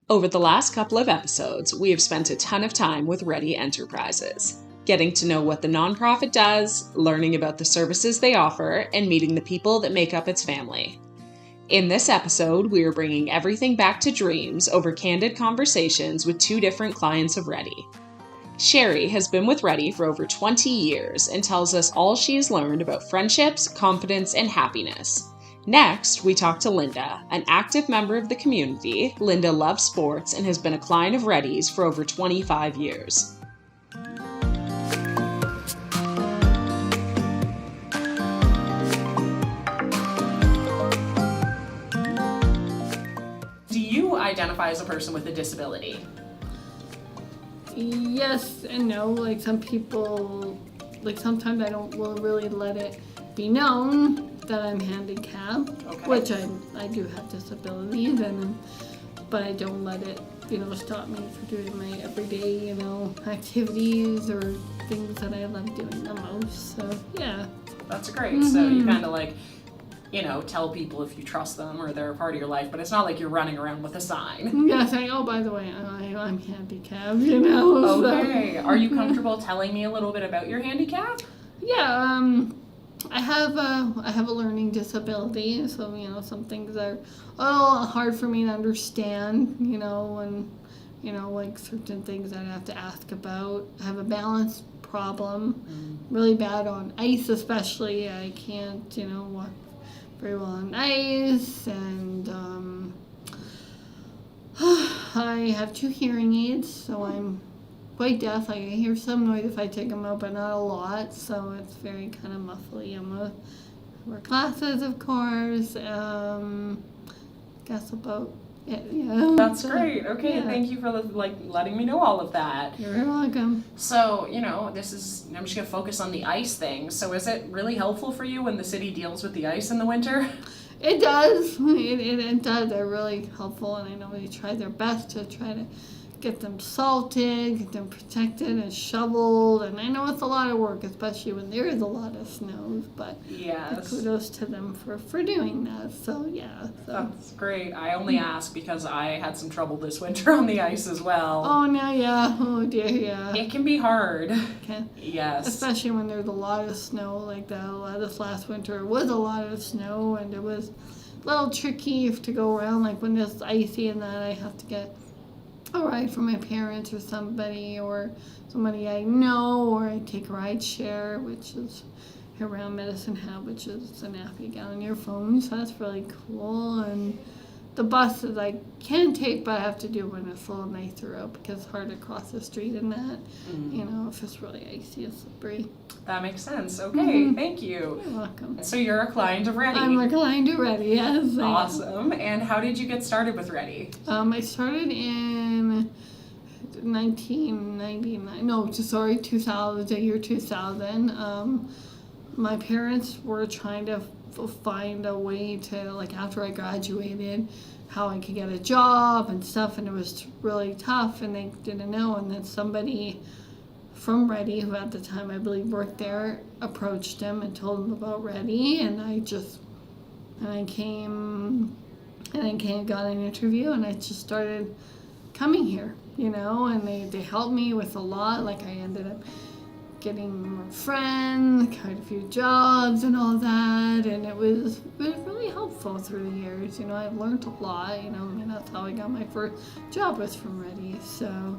Over the last couple of episodes, we have spent a ton of time with REDI Enterprises, getting to know what the nonprofit does, learning about the services they offer, and meeting the people that make up its family. In this episode, we are bringing everything back to dreams over candid conversations with two different clients of REDI. Sheri has been with REDI for over 20 years and tells us all she has learned about friendships, confidence, and happiness. Next, we talk to Linda, an active member of the community. Linda loves sports and has been a client of REDI's for over 25 years. Do you identify as a person with a disability? Yes and no. Like some people, sometimes I don't really let it be known that I'm handicapped, which I do have disabilities, but I don't let it, stop me from doing my everyday, activities or things that I love doing the most. So yeah. That's great. So you kind of tell people if you trust them or they're a part of your life, but it's not like you're running around with a sign. Yeah, saying, oh, by the way, I'm handicapped, Okay. So. Are you comfortable telling me a little bit about your handicap? Yeah, I have a learning disability, so some things are a little hard for me to understand, and like certain things I'd have to ask about. I have a balance problem, really bad on ice, especially. I can't, walk very well on ice, and I have 2 hearing aids, so I'm quite deaf. I hear some noise if I take them out, but not a lot, so it's very kind of muffly. I wear glasses, of course. Guess about it. Yeah. That's great. Okay, yeah. Thank you for letting me know all of that. You're very welcome. So I'm just gonna focus on the ice thing. So is it really helpful for you when the city deals with the ice in the winter? It does. It does. They're really helpful, and I know they try their best to try to get them salted, get them protected and shoveled, and I know it's a lot of work, especially when there is a lot of snow, but yes, kudos to them for doing that. So yeah. That's great. I only ask because I had some trouble this winter on the ice as well. Oh no, yeah. Oh dear, yeah. It can be hard. Okay. Yes. Especially when there's a lot of snow like that. This last winter was a lot of snow, and it was a little tricky to go around. Like when it's icy and that, I have to get a ride from my parents or somebody I know, or I take ride share, which is around Medicine Hat, which is an app you get on your phone, so that's really cool. And the buses I can take, but I have to do when it's a little nicer out because it's hard to cross the street and that, if it's really icy and slippery. That makes sense. Okay, thank you. You're welcome. So you're a client of REDI. I'm a client of REDI, yes. Awesome. And how did you get started with REDI? I started in 2000, the year 2000. My parents were trying to find a way to, after I graduated, how I could get a job and stuff, and it was really tough, and they didn't know. And then somebody from REDI, who at the time I believe worked there, approached him and told him about REDI, and I got an interview, and I just started coming here, and they helped me with a lot. I ended up getting more friends, quite a few jobs and all that, and it was really helpful through the years. I've learned a lot, that's how I got my first job was from REDI, so.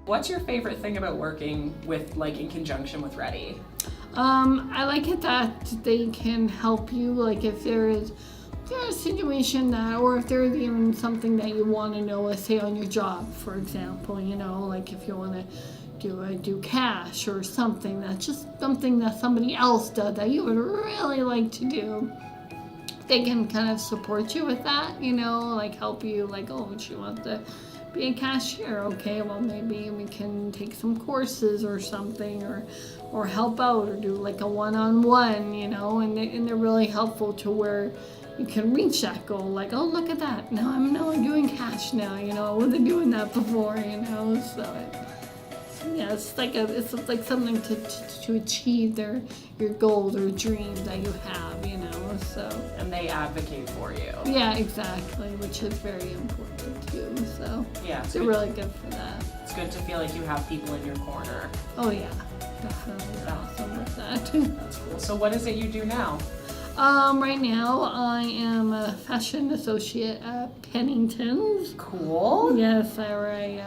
What's your favorite thing about working with, in conjunction with REDI? I like it that they can help you, if there's a situation that, or if there's even something that you want to know, say on your job, for example, if you want to do cash or something, that's just something that somebody else does that you would really like to do. They can kind of support you with that, help you, oh, she wants to be a cashier. Okay, well, maybe we can take some courses or something, or help out, or do a one-on-one, and they're really helpful to where you can reach that goal. Oh, look at that! Now I'm doing cash now. I wasn't doing that before. So it's like something to achieve your goals or dreams that you have, you know. So. And they advocate for you. Yeah, exactly, which is very important too. So. Yeah, they're really good for that. It's good to feel like you have people in your corner. Oh yeah, definitely awesome with that. That's cool. So what is it you do now? Right now I am a fashion associate at Pennington's. Cool. Yes, I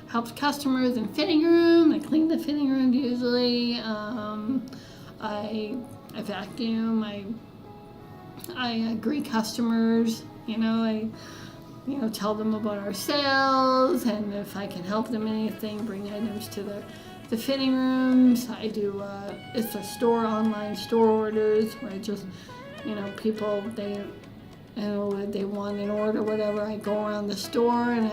help customers in fitting room. I clean the fitting room usually. I vacuum. I greet customers. You know, I tell them about our sales, and if I can help them anything, bring items to the fitting rooms. I do, it's a online store orders where I just, people, they want an order, whatever. I go around the store and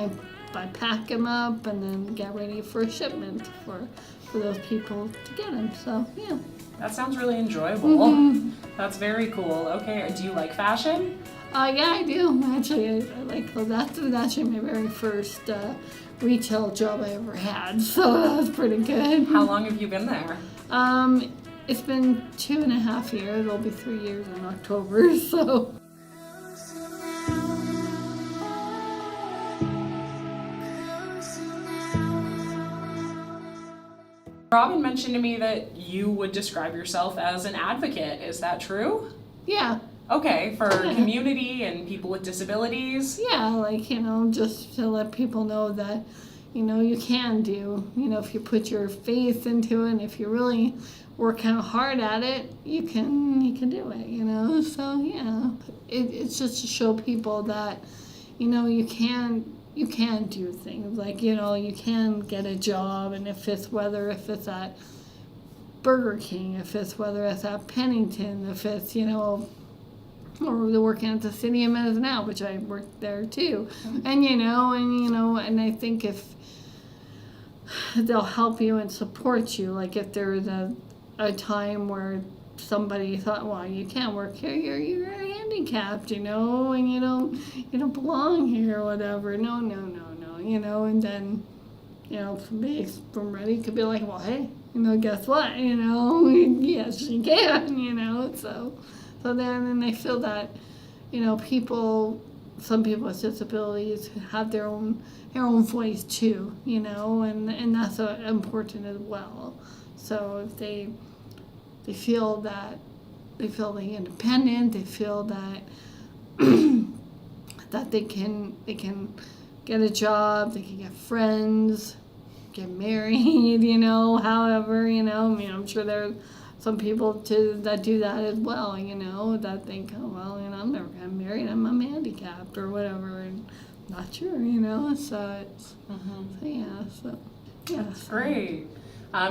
I pack them up and then get ready for a shipment for those people to get them. So, yeah. That sounds really enjoyable. Mm-hmm. That's very cool. Okay, do you like fashion? Yeah, I do. Actually, I like those. That's actually my very first retail job I ever had, so that was pretty good. How long have you been there? It's been 2.5 years. It'll be 3 years in October, so. Robin mentioned to me that you would describe yourself as an advocate. Is that true? Yeah. Okay, for community and people with disabilities? Yeah, just to let people know that, you can do, if you put your faith into it, and if you really work kind of hard at it, you can do it, So, yeah, it's just to show people that, you can do things. Like, you can get a job, and if it's at Burger King, if it's whether it's at Pennington, if it's, or they're working at the City of Minutes now, which I worked there too. And, and I think if they'll help you and support you, like if there's a time where somebody thought, well, you can't work here, you're handicapped, and you don't belong here or whatever. No, and then, somebody from REDI could be like, well, hey, guess what, yes, you can, So then I feel that, some people with disabilities have their own voice too, and that's important as well. So if they feel that they're independent, they feel that that they can get a job, they can get friends, get married, however, I'm sure there's some people that do that as well, that think, oh, well, I'm never getting married, I'm handicapped or whatever, and not true, so it's, yeah. That's great.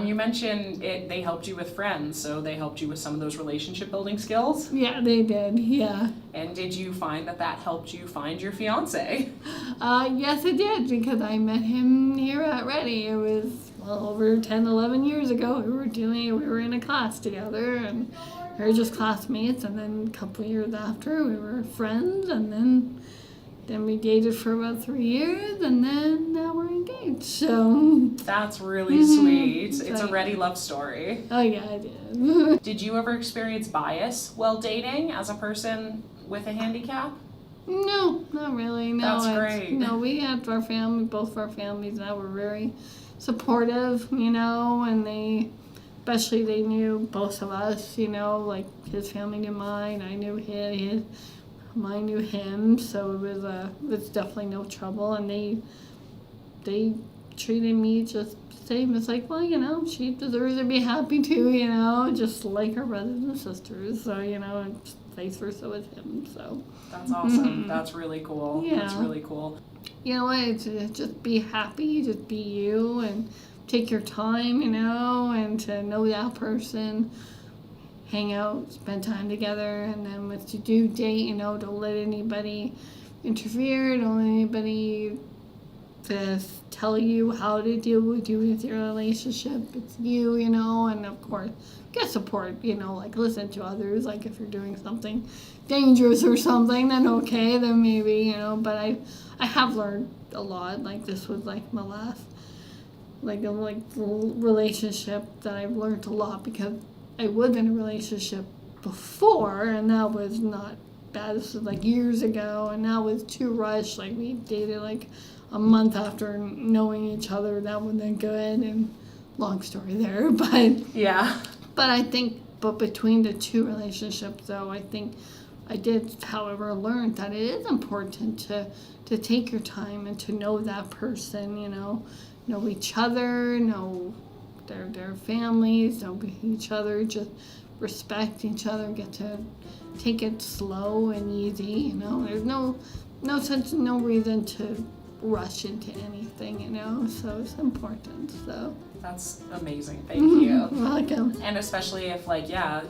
You mentioned they helped you with friends, so they helped you with some of those relationship building skills? Yeah, they did, yeah. And did you find that helped you find your fiance? Yes, it did, because I met him here at REDI. It was over 10, 11 years ago. We were in a class together, and we were just classmates, and then a couple of years after we were friends, and then we dated for about 3 years, and then now we're engaged. So that's really sweet. It's a REDI love story. Oh yeah, I did. Did you ever experience bias while dating as a person with a handicap? No, not really. No, that's great. No, we had both of our families that were very supportive, and they knew both of us, like his family knew mine, I knew mine knew him, so it was definitely no trouble, and they treated me just the same. It's like, well, she deserves to be happy too, just like her brothers and sisters, so, and vice versa with him, so. That's awesome. That's really cool. Yeah. That's really cool. Just be happy, just be you, and take your time, and to know that person, hang out, spend time together, and then if you do date, don't let anybody interfere, don't let anybody just tell you how to deal with you with your relationship. It's you, and of course, get support, like listen to others, like if you're doing something dangerous or something, then okay, then maybe, but I have learned a lot, like this was like my last relationship that I've learned a lot because I was in a relationship before, and that was not bad. This was like years ago, and that was too rushed. Like we dated like a month after knowing each other. That wasn't good, and long story there. But Yeah. but I think, between the two relationships, though, I think I did, however, learn that it is important to take your time and to know that person. Know each other, know their families, know each other, just respect each other, get to take it slow and easy. There's no reason to rush into anything. So it's important. So That's amazing. Thank you. you're welcome. And especially if,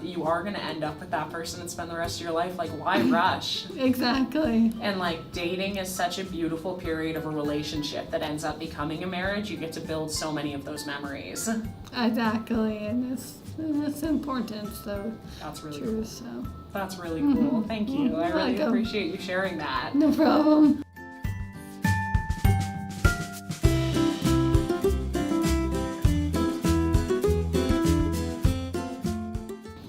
you are going to end up with that person and spend the rest of your life, why rush? Exactly. And, dating is such a beautiful period of a relationship that ends up becoming a marriage. You get to build so many of those memories. Exactly, and it's important. So That's really true. cool. So That's really cool. Thank you. I really welcome. appreciate you sharing that. no problem.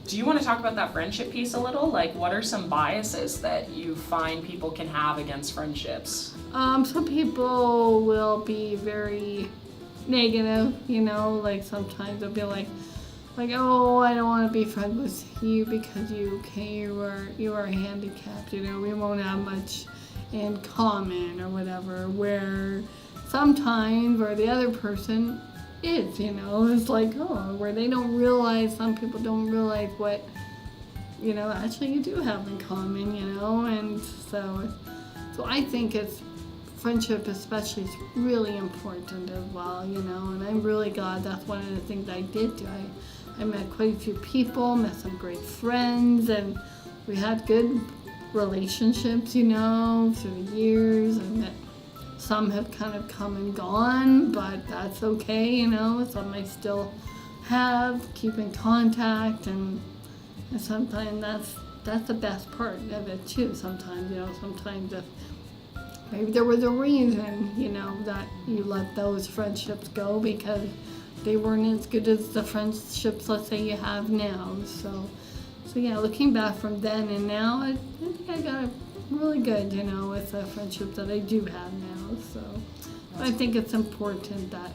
Do you want to talk about that friendship piece a little? What are some biases that you find people can have against friendships? Some people will be very negative, sometimes they'll be like, oh, I don't want to be friends with you because you are handicapped, we won't have much in common or whatever, where sometimes, where the other person is, it's where they don't realize, some people don't realize what, actually you do have in common, and so I think friendship especially is really important as well, and I'm really glad that's one of the things I did do. I met quite a few people, met some great friends, and we had good relationships, through the years. Some have kind of come and gone, but that's okay, some I still keep in contact, and sometimes that's the best part of it too. Sometimes, sometimes if maybe there was a reason, that you let those friendships go because they weren't as good as the friendships, let's say, you have now. So yeah, looking back from then and now, I think I got it really good, with the friendships that I do have now. So I think it's important that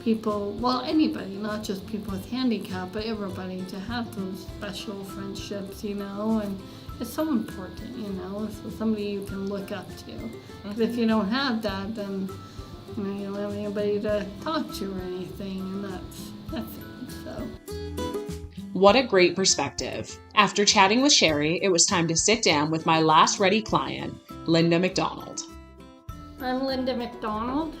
people, anybody, not just people with handicap, but everybody, to have those special friendships, and it's so important, so somebody you can look up to. Because if you don't have that, then you don't have anybody to talk to or anything, and that's it. So. What a great perspective. After chatting with Sheri, it was time to sit down with my last REDI client, Linda McDonald. I'm Linda McDonald.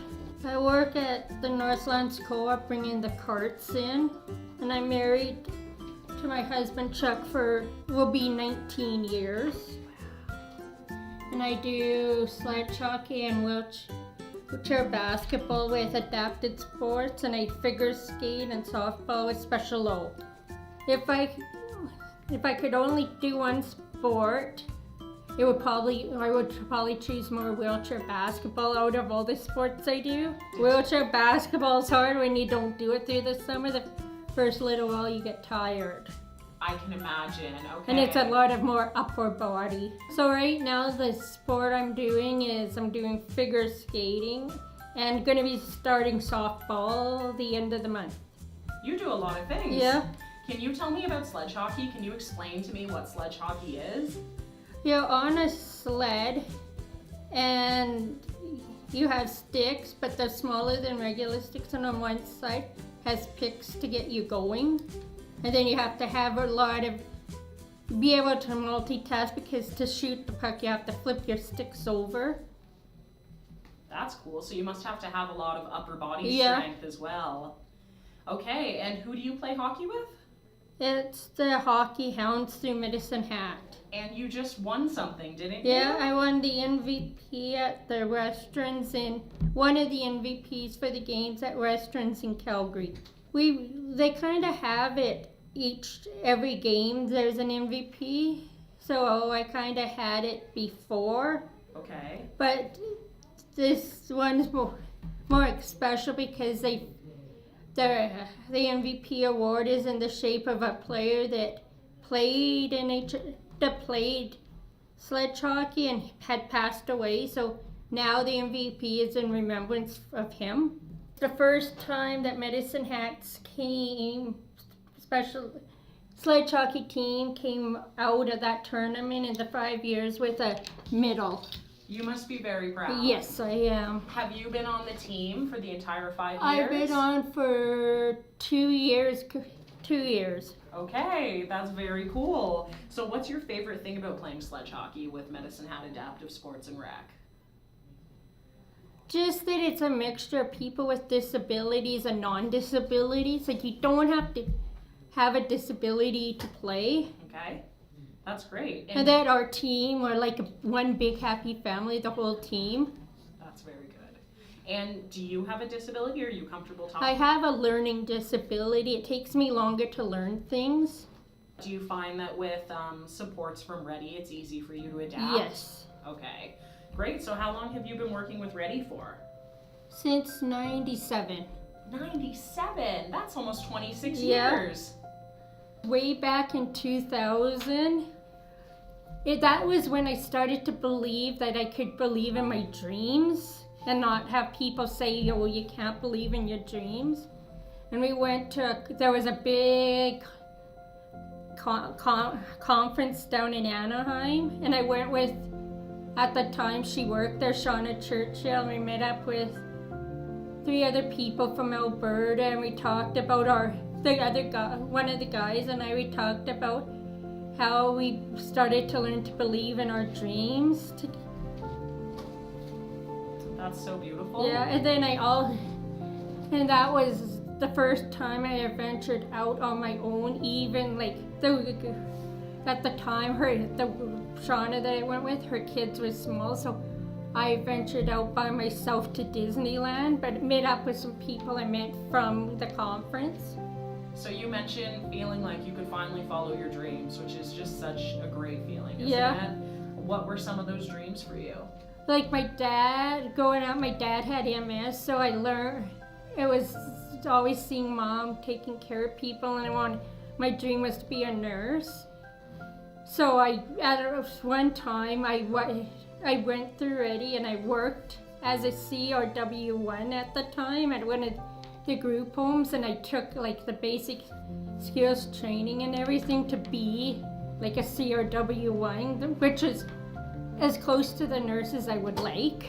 I work at the Northlands Co-op bringing the carts in, and I'm married to my husband Chuck will be 19 years. And I do sledge hockey and wheelchair basketball with adapted sports, and I figure skate and softball with special O. If I could only do one sport, I would probably choose more wheelchair basketball out of all the sports I do. Wheelchair basketball is hard when you don't do it through the summer. The first little while you get tired. I can imagine. Okay. And it's a lot of more upper body. So right now the sport I'm doing figure skating and going to be starting softball the end of the month. You do a lot of things. Yeah. Can you tell me about sledge hockey? Can you explain to me what sledge hockey is? You're on a sled and you have sticks, but they're smaller than regular sticks, and on one side has picks to get you going. And then you have to have be able to multitask, because to shoot the puck you have to flip your sticks over. That's cool. So you must have to have a lot of upper body Yeah. strength as well. Okay, and who do you play hockey with? It's the Hockey Hounds through Medicine Hat. And you just won something, didn't you? Yeah, I won the MVP at the Westerns, one of the MVPs for the games at Westerns in Calgary. They kind of have it every game there's an MVP, so I kind of had it before. Okay. But this one's more special because the MVP award is in the shape of a player that played sledge hockey and had passed away. So now the MVP is in remembrance of him. The first time that Medicine Hat's special sledge hockey team came out of that tournament in the 5 years with a medal. You must be very proud. Yes, I am. Have you been on the team for the entire 5 years? I've been on for 2 years. 2 years. Okay, that's very cool. So what's your favorite thing about playing sledge hockey with Medicine Hat Adaptive Sports and Rec? Just that it's a mixture of people with disabilities and non-disabilities. Like, you don't have to have a disability to play. Okay, that's great. And that our team, we're like one big happy family, the whole team. That's very good. And do you have a disability, or are you comfortable talking? I have a learning disability. It takes me longer to learn things. Do you find that with supports from REDI, it's easy for you to adapt? Yes. Okay, great. So how long have you been working with REDI for? Since 97. 97? That's almost 26 Yeah. years. Way back in 2000, that was when I started to believe that I could believe in my dreams and not have people say, oh, you can't believe in your dreams. And we went to, there was a big conference down in Anaheim, and I went with, at the time she worked there, Shauna Churchill, and we met up with 3 other people from Alberta, and we talked about one of the guys and I, we talked about how we started to learn to believe in our dreams. That's so beautiful. Yeah, and then and that was the first time I had ventured out on my own, even like at the time the Shauna that I went with, her kids were small, so I ventured out by myself to Disneyland, but met up with some people I met from the conference. So you mentioned feeling like you could finally follow your dreams, which is just such a great feeling, isn't it? What were some of those dreams for you? Like my dad had MS, so I learned, it was always seeing Mom taking care of people, and my dream was to be a nurse. So at one time I went through REDI and I worked as a CRW1 at the time at one of the group homes, and I took like the basic skills training and everything to be like a CRW1, which is as close to the nurses I would like,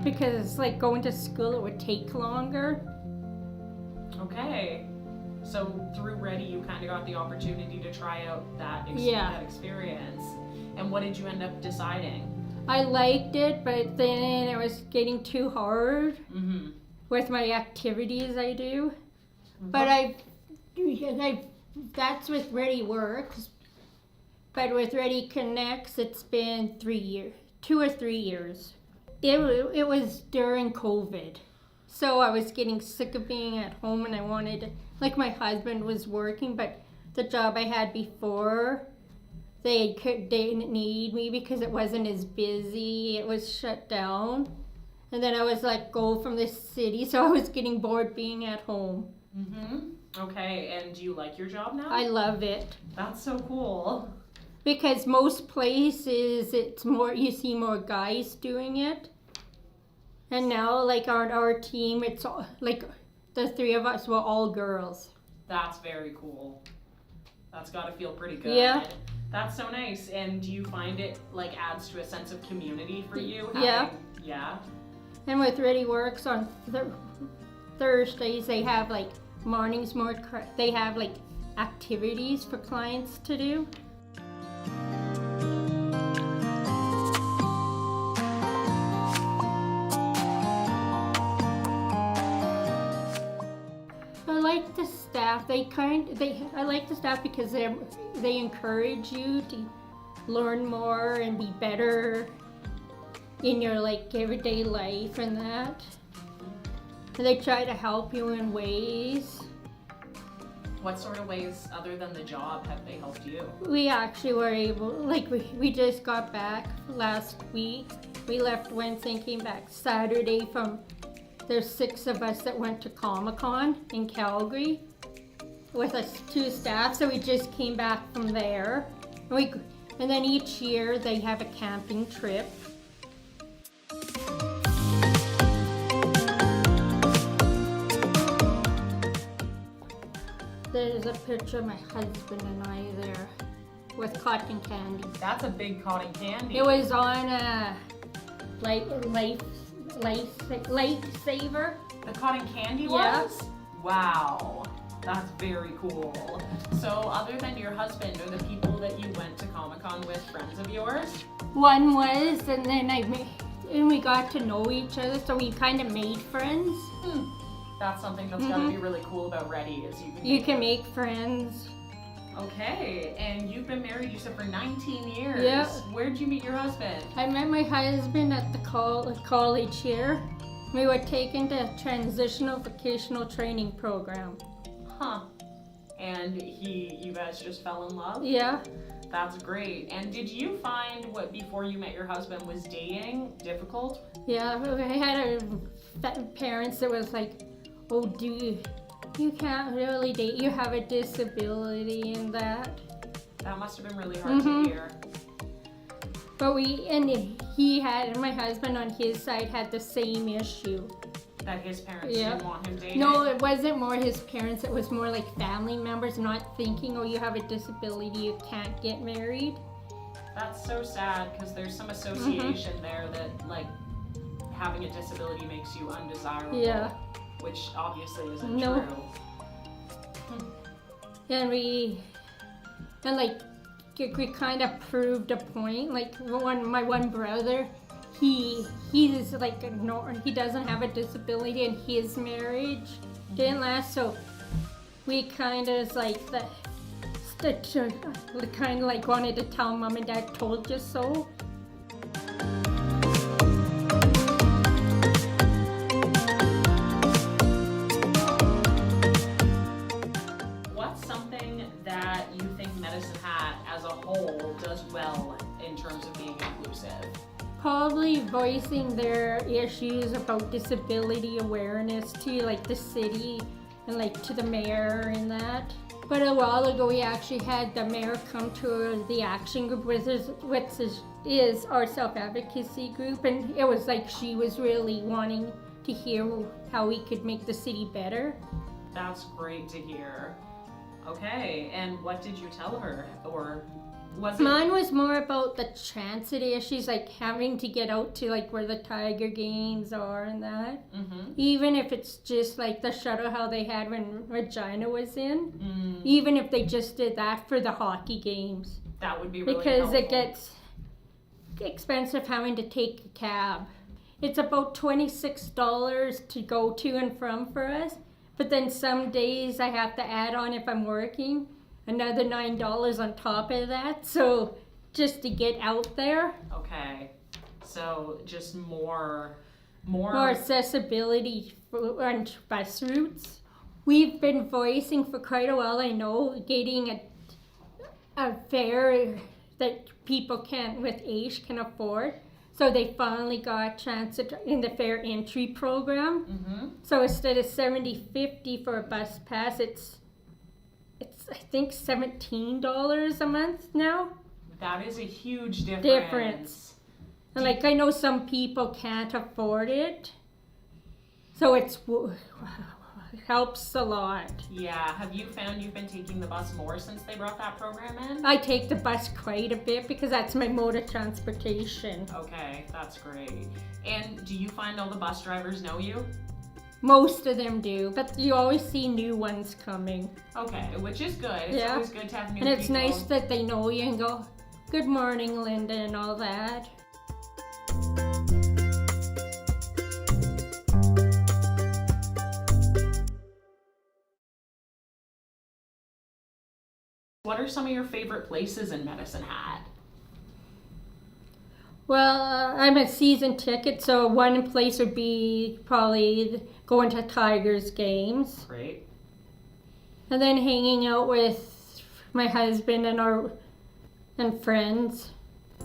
because like going to school it would take longer. Okay. So through REDI you kind of got the opportunity to try out that experience. And what did you end up deciding? I liked it, but then it was getting too hard with my activities I do. But that's with REDI Works. But with REDI Connects, it's been 2 or 3 years. It was during COVID. So I was getting sick of being at home, and I wanted, like, my husband was working, but the job I had before, they didn't need me because it wasn't as busy. It was shut down. And then I was like, go from the city, so I was getting bored being at home. Okay, and do you like your job now? I love it. That's so cool. Because most places, it's more, you see more guys doing it. And now, like, our team, it's all, like, the 3 of us were all girls. That's very cool. That's got to feel pretty good. Yeah. That's so nice. And do you find it, like, adds to a sense of community for you? Yeah. Yeah. And with REDI Works on Thursdays, they have, like, mornings they have, like, activities for clients to do. I like the staff. I like the staff because they encourage you to learn more and be better in your like everyday life and that. And they try to help you in ways. What sort of ways other than the job have they helped you? We actually were able, like we just got back last week. We left Wednesday and came back Saturday from there's 6 of us that went to Comic-Con in Calgary with us 2 staff, so we just came back from there. And then each year they have a camping trip. There's a picture of my husband and I there with cotton candy. That's a big cotton candy. It was on a lifesaver. The cotton candy Yeah. was? Wow. That's very cool. So other than your husband, are the people that you went to Comic-Con with friends of yours? One was, and then we got to know each other, so we kind of made friends. That's something that's gotta be really cool about REDI is You can make friends. Okay, and you've been married, you said, for 19 years. Yeah. Where'd you meet your husband? I met my husband at the college here. We were taken to a transitional vocational training program. Huh. And you guys just fell in love? Yeah. That's great. And did you find what before you met your husband was dating difficult? Yeah, I had parents that was like, oh, you can't really date, you have a disability and that. That must have been really hard to hear. But my husband on his side had the same issue. That his parents didn't want him dating? No, it wasn't more his parents, it was more like family members not thinking, oh, you have a disability, you can't get married. That's so sad because there's some association there that like having a disability makes you undesirable. Yeah. Which obviously isn't No. true. And we kind of proved a point. Like my one brother, he's like he doesn't have a disability, and his marriage didn't last. So we kind of wanted to tell mom and dad, told you so. That you think Medicine Hat as a whole does well in terms of being inclusive? Probably voicing their issues about disability awareness to like the city and like to the mayor and that. But a while ago we actually had the mayor come to the action group, which is our self-advocacy group, and it was like she was really wanting to hear how we could make the city better. That's great to hear. Okay, and what did you tell her? Or was it? Mine was more about the transit issues, like having to get out to like where the Tiger games are and that. Even if it's just like the shuttle how they had when Regina was in. Even if they just did that for the hockey games. That would be really because helpful. It gets expensive having to take a cab. It's about $26 to go to and from for us. But then some days I have to add on, if I'm working, another $9 on top of that. So just to get out there. Okay. So just more accessibility on bus routes. We've been voicing for quite a while, I know, getting a fare that people with age can afford. So they finally got transit in the fare entry program. So instead of $70.50 for a bus pass, it's I think $17 a month now. That is a huge difference. And like I know some people can't afford it, so it helps a lot. Yeah, have you found you've been taking the bus more since they brought that program in? I take the bus quite a bit because that's my mode of transportation. Okay, that's great. And do you find all the bus drivers know you? Most of them do, but you always see new ones coming. Okay, which is good. It's always good to have new people. And it's nice that they know you and go, good morning, Linda, and all that. What are some of your favorite places in Medicine Hat? Well, I'm a season ticket, so one place would be probably going to Tigers games. Great. And then hanging out with my husband and friends.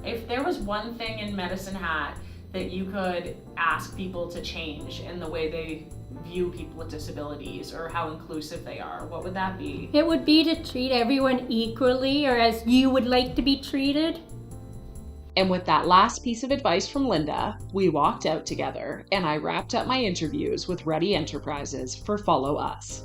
If there was one thing in Medicine Hat that you could ask people to change in the way they view people with disabilities or how inclusive they are, what would that be? It would be to treat everyone equally or as you would like to be treated. And with that last piece of advice from Linda, we walked out together and I wrapped up my interviews with REDI Enterprises for Follow Us.